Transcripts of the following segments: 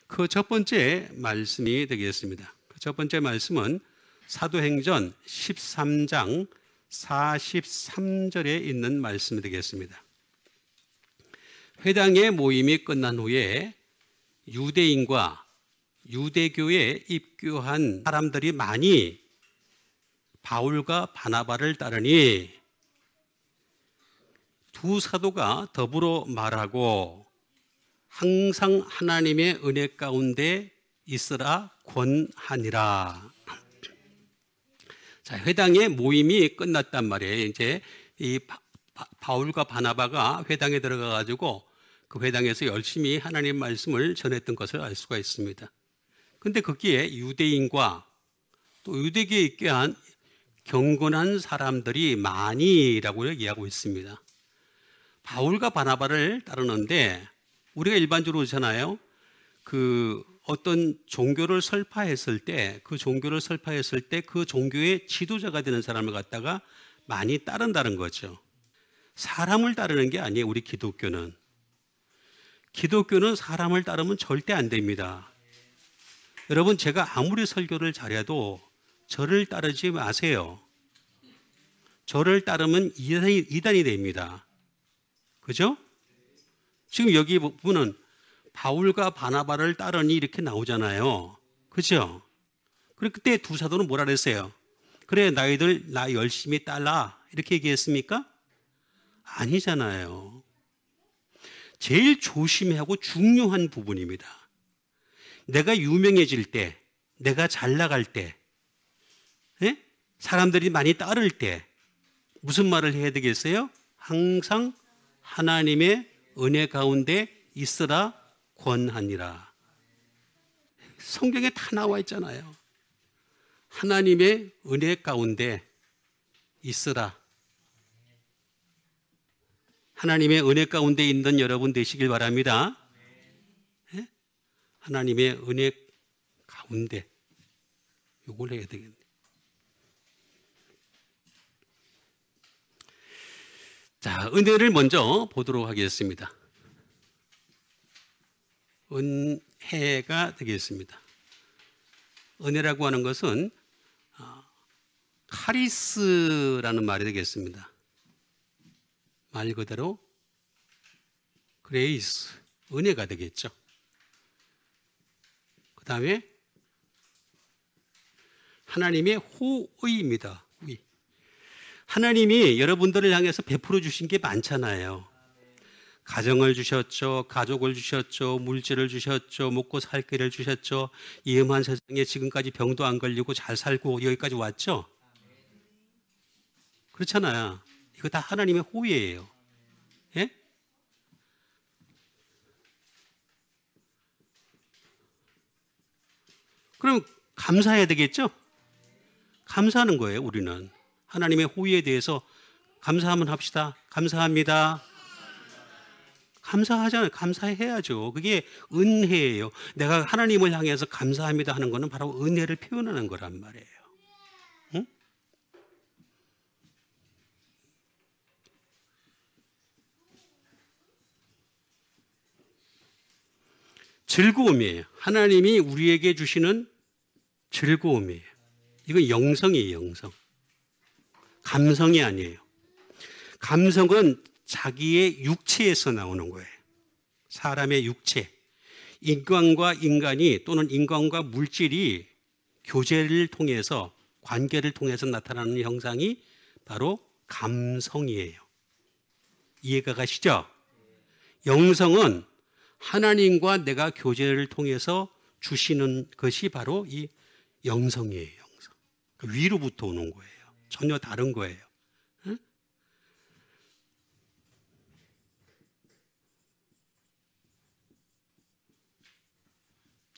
그 첫 번째 말씀이 되겠습니다. 그 첫 번째 말씀은 사도행전 13장 43절에 있는 말씀이 되겠습니다. 회당의 모임이 끝난 후에 유대인과 유대교에 입교한 사람들이 많이 바울과 바나바를 따르니 두 사도가 더불어 말하고 항상 하나님의 은혜 가운데 있으라 권하니라. 자, 회당의 모임이 끝났단 말이에요. 이제 이 바울과 바나바가 회당에 들어가 가지고 그 회당에서 열심히 하나님 말씀을 전했던 것을 알 수가 있습니다. 근데 거기에 유대인과 또 유대교에 입교한 경건한 사람들이 많이라고 얘기하고 있습니다. 바울과 바나바를 따르는데 우리가 일반적으로 그렇잖아요. 그 어떤 종교를 설파했을 때 그 종교의 지도자가 되는 사람을 갖다가 많이 따른다는 거죠. 사람을 따르는 게 아니에요. 우리 기독교는 사람을 따르면 절대 안 됩니다. 여러분, 제가 아무리 설교를 잘해도 저를 따르지 마세요. 저를 따르면 이단이 됩니다. 그죠? 지금 여기 보면 바울과 바나바를 따르니 이렇게 나오잖아요. 그죠? 그리고 그때 두 사도는 뭐라 그랬어요? 그래, 너희들 나 열심히 따라 이렇게 얘기했습니까? 아니잖아요. 제일 조심하고 중요한 부분입니다. 내가 유명해질 때, 내가 잘 나갈 때, 사람들이 많이 따를 때 무슨 말을 해야 되겠어요? 항상 하나님의 은혜 가운데 있으라 권하니라. 성경에 다 나와 있잖아요. 하나님의 은혜 가운데 있으라. 하나님의 은혜 가운데 있는 여러분 되시길 바랍니다. 네? 하나님의 은혜 가운데 이걸 해야 되겠네. 자, 은혜를 먼저 보도록 하겠습니다. 은혜가 되겠습니다. 은혜라고 하는 것은 카리스라는 말이 되겠습니다. 말 그대로 그레이스, 은혜가 되겠죠. 그 다음에 하나님의 호의입니다. 호의. 하나님이 여러분들을 향해서 베풀어 주신 게 많잖아요. 가정을 주셨죠. 가족을 주셨죠. 물질을 주셨죠. 먹고 살 길을 주셨죠. 이 험한 세상에 지금까지 병도 안 걸리고 잘 살고 여기까지 왔죠. 그렇잖아요. 이거 다 하나님의 호의예요. 예? 그럼 감사해야 되겠죠? 감사하는 거예요, 우리는. 하나님의 호의에 대해서 감사 한번 합시다. 감사합니다. 감사하잖아요. 감사해야죠. 그게 은혜예요. 내가 하나님을 향해서 감사합니다 하는 거는 바로 은혜를 표현하는 거란 말이에요. 응? 즐거움이에요. 하나님이 우리에게 주시는 즐거움이에요. 이건 영성이에요, 영성. 감성이 아니에요. 감성은 자기의 육체에서 나오는 거예요. 사람의 육체. 인간과 인간이 또는 인간과 물질이 교제를 통해서, 관계를 통해서 나타나는 형상이 바로 감성이에요. 이해가 가시죠? 영성은 하나님과 내가 교제를 통해서 주시는 것이 바로 이 영성이에요. 영성. 위로부터 오는 거예요. 전혀 다른 거예요. 응?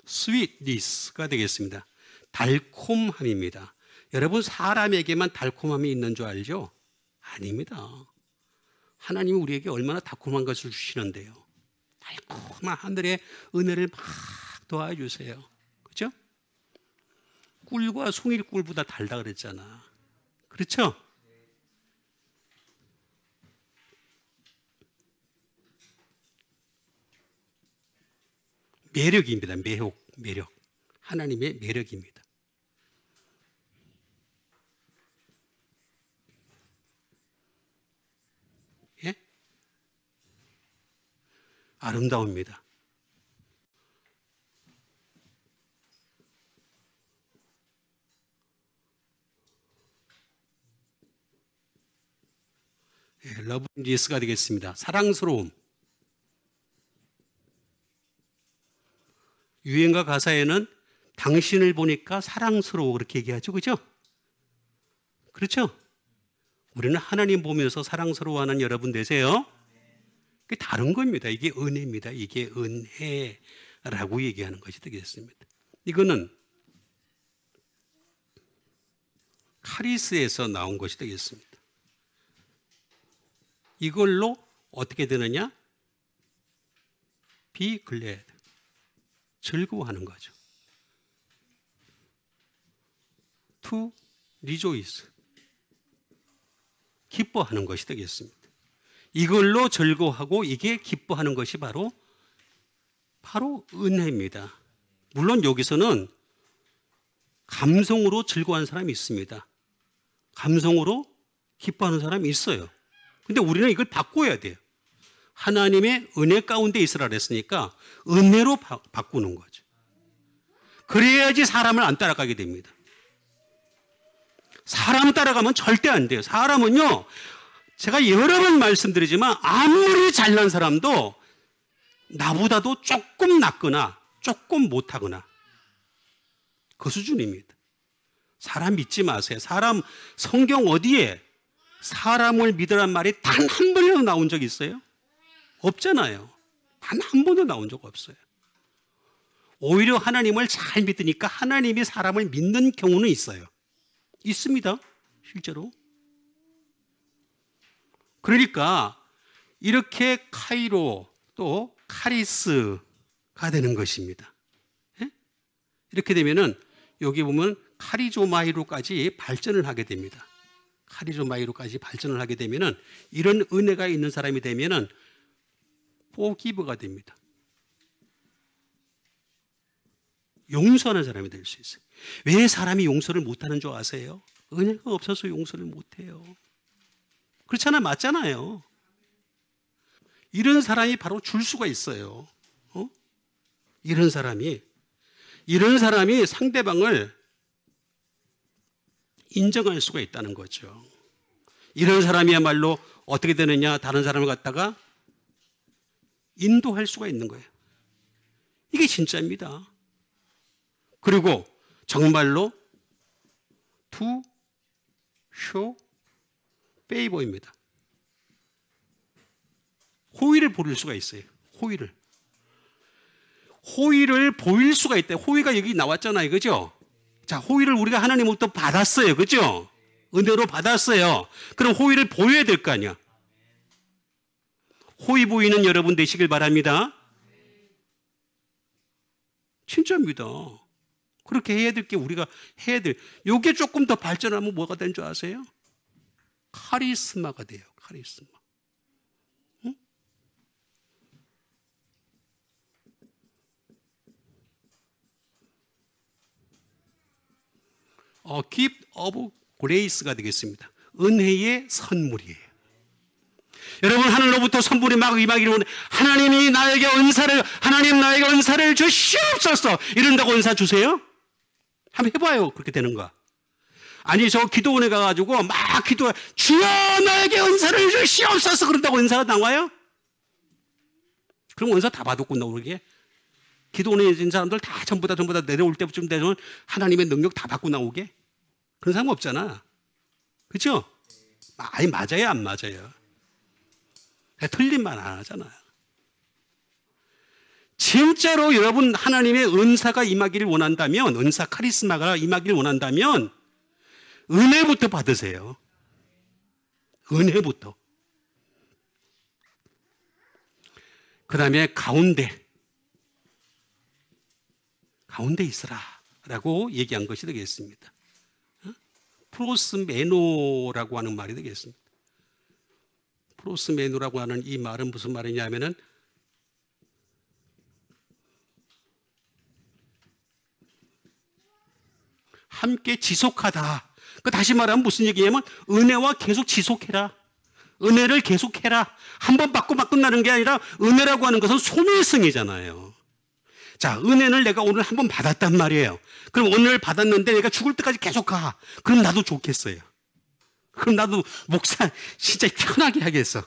sweetness가 되겠습니다. 달콤함입니다. 여러분, 사람에게만 달콤함이 있는 줄 알죠? 아닙니다. 하나님이 우리에게 얼마나 달콤한 것을 주시는데요. 달콤한 하늘의 은혜를 막 도와주세요. 그렇죠? 꿀과 송이꿀보다 달다 그랬잖아. 그렇죠? 매력입니다. 매력. 하나님의 매력입니다. 예? 아름다웁니다. 예, 러브리스가 되겠습니다. 사랑스러움. 유행가 가사에는 당신을 보니까 사랑스러워 그렇게 얘기하죠. 그죠? 그렇죠? 우리는 하나님 보면서 사랑스러워하는 여러분 되세요. 그게 다른 겁니다. 이게 은혜입니다. 이게 은혜라고 얘기하는 것이 되겠습니다. 이거는 카리스에서 나온 것이 되겠습니다. 이걸로 어떻게 되느냐? Be glad. 즐거워하는 거죠. To rejoice. 기뻐하는 것이 되겠습니다. 이걸로 즐거워하고 이게 기뻐하는 것이 바로 은혜입니다. 물론 여기서는 감성으로 즐거워하는 사람이 있습니다. 감성으로 기뻐하는 사람이 있어요. 근데 우리는 이걸 바꿔야 돼요. 하나님의 은혜 가운데 있으라 그랬으니까 은혜로 바꾸는 거죠. 그래야지 사람을 안 따라가게 됩니다. 사람 따라가면 절대 안 돼요. 사람은요, 제가 여러 번 말씀드리지만 아무리 잘난 사람도 나보다도 조금 낫거나 조금 못하거나 그 수준입니다. 사람 믿지 마세요. 성경 어디에 사람을 믿으란 말이 단 한 번이라도 나온 적 있어요? 없잖아요. 단 한 번도 나온 적 없어요. 오히려 하나님을 잘 믿으니까 하나님이 사람을 믿는 경우는 있어요. 있습니다. 실제로. 그러니까 이렇게 카이로 또 카리스가 되는 것입니다. 예? 이렇게 되면은 여기 보면 카리조마이로까지 발전을 하게 됩니다. 카리조마이로까지 발전을 하게 되면은 이런 은혜가 있는 사람이 되면은 포기버가 됩니다. 용서하는 사람이 될 수 있어요. 왜 사람이 용서를 못하는 줄 아세요? 은혜가 없어서 용서를 못해요. 그렇잖아, 맞잖아요. 이런 사람이 바로 줄 수가 있어요. 이런 사람이 상대방을 인정할 수가 있다는 거죠. 이런 사람이야말로 어떻게 되느냐, 다른 사람을 갖다가 인도할 수가 있는 거예요. 이게 진짜입니다. 그리고 정말로 to show favor입니다. 호의를 보일 수가 있어요. 호의를 보일 수가 있다. 호의가 여기 나왔잖아요. 그죠? 자, 호의를 우리가 하나님으로부터 받았어요. 그죠? 은혜로 받았어요. 그럼 호의를 보여야 될 거 아니야. 호의 보이는 여러분 되시길 바랍니다. 진짜입니다. 그렇게 해야 될 게 우리가 해야 될, 요게 조금 더 발전하면 뭐가 되는 줄 아세요? 카리스마가 돼요. 카리스마. 응? gift of grace가 되겠습니다. 은혜의 선물이에요. 여러분, 하늘로부터 선물이 막 임하기를 원해. 하나님 나에게 은사를 주시옵소서. 이런다고 은사 주세요? 한번 해봐요. 그렇게 되는가? 아니, 저 기도원에 가가지고 막 기도해. 주여 나에게 은사를 주시옵소서. 그런다고 은사가 나와요? 그럼 은사 다 받았구나, 그러게. 기도원에 있는 사람들 다 전부 다 내려올 때쯤 되면 하나님의 능력 다 받고 나오게? 그런 사람 없잖아. 그렇죠? 아니, 맞아요, 안 맞아요? 틀린 말 안 하잖아요. 진짜로 여러분 하나님의 은사가 임하기를 원한다면, 은사 카리스마가 임하기를 원한다면 은혜부터 받으세요. 은혜부터. 그 다음에 가운데 있으라 라고 얘기한 것이 되겠습니다. 프로스메노라고 하는 말이 되겠습니다. 프로스메노라고 하는 이 말은 무슨 말이냐면은 함께 지속하다. 그 다시 말하면 무슨 얘기냐면 은혜와 계속 지속해라. 은혜를 계속해라. 한 번 받고 막 끝나는 게 아니라 은혜라고 하는 것은 소멸성이잖아요. 자, 은혜를 내가 오늘 한 번 받았단 말이에요. 그럼 은혜를 받았는데 내가 죽을 때까지 계속 가. 그럼 나도 좋겠어요. 그럼 나도 목사 진짜 편하게 하겠어.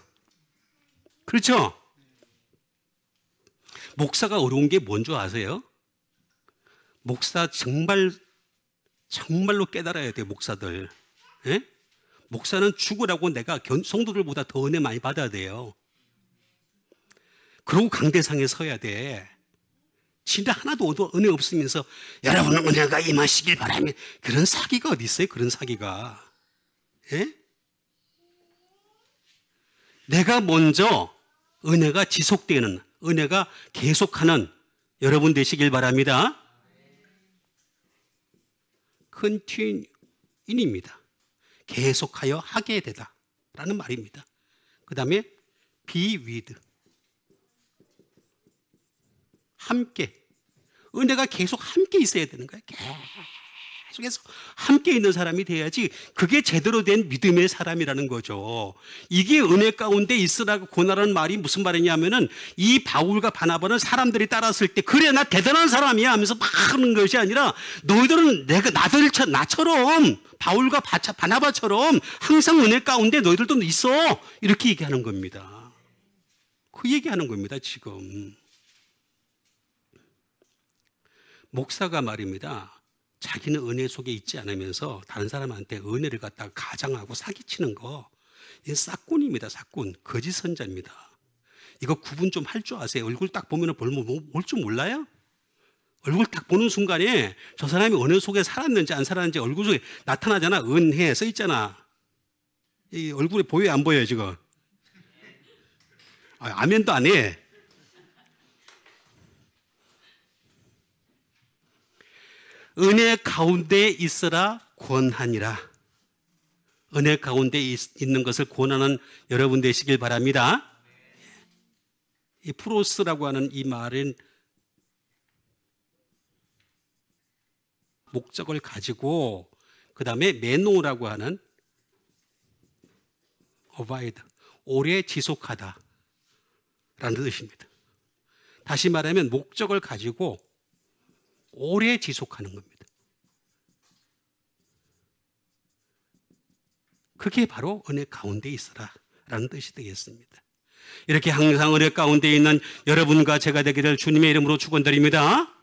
그렇죠? 목사가 어려운 게 뭔지 아세요? 목사 정말로 깨달아야 돼요, 목사들. 예? 목사는 죽으라고 내가 성도들보다 더 은혜 많이 받아야 돼요. 그러고 강대상에 서야 돼. 진짜 하나도 은혜 없으면서 여러분은 은혜가 임하시길 바라며 그런 사기가 어디 있어요? 그런 사기가. 예? 내가 먼저 은혜가 지속되는, 은혜가 계속하는 여러분 되시길 바랍니다. continue입니다. 계속하여 하게 되다 라는 말입니다. 그 다음에 be with, 함께. 은혜가 계속 함께 있어야 되는 거예요. 계속해서 함께 있는 사람이 돼야지 그게 제대로 된 믿음의 사람이라는 거죠. 이게 은혜 가운데 있으라고 고나라는 말이 무슨 말이냐면은 이 바울과 바나바는 사람들이 따랐을 때 그래 나 대단한 사람이야 하면서 막 하는 것이 아니라 너희들은 나처럼 바울과 바나바처럼 항상 은혜 가운데 너희들도 있어 이렇게 얘기하는 겁니다. 그 얘기하는 겁니다 지금. 목사가 말입니다. 자기는 은혜 속에 있지 않으면서 다른 사람한테 은혜를 갖다가 가장하고 사기치는 거, 이건 싹군입니다. 싹군, 거짓 선자입니다. 이거 구분 좀 할 줄 아세요? 얼굴 딱 보면 뭘 줄 몰라요? 얼굴 딱 보는 순간에 저 사람이 은혜 속에 살았는지 안 살았는지 얼굴 속에 나타나잖아. 은혜 써 있잖아. 이 얼굴에 보여요 안 보여요 지금? 아멘도 안 해. 은혜 가운데 있으라 권하니라. 은혜 가운데 있는 것을 권하는 여러분 되시길 바랍니다. 이 프로스라고 하는 이 말은 목적을 가지고 그 다음에 메노라고 하는 abide, 오래 지속하다 라는 뜻입니다. 다시 말하면 목적을 가지고 오래 지속하는 겁니다. 그게 바로 은혜 가운데 있어라 라는 뜻이 되겠습니다. 이렇게 항상 은혜 가운데 있는 여러분과 제가 되기를 주님의 이름으로 축원드립니다.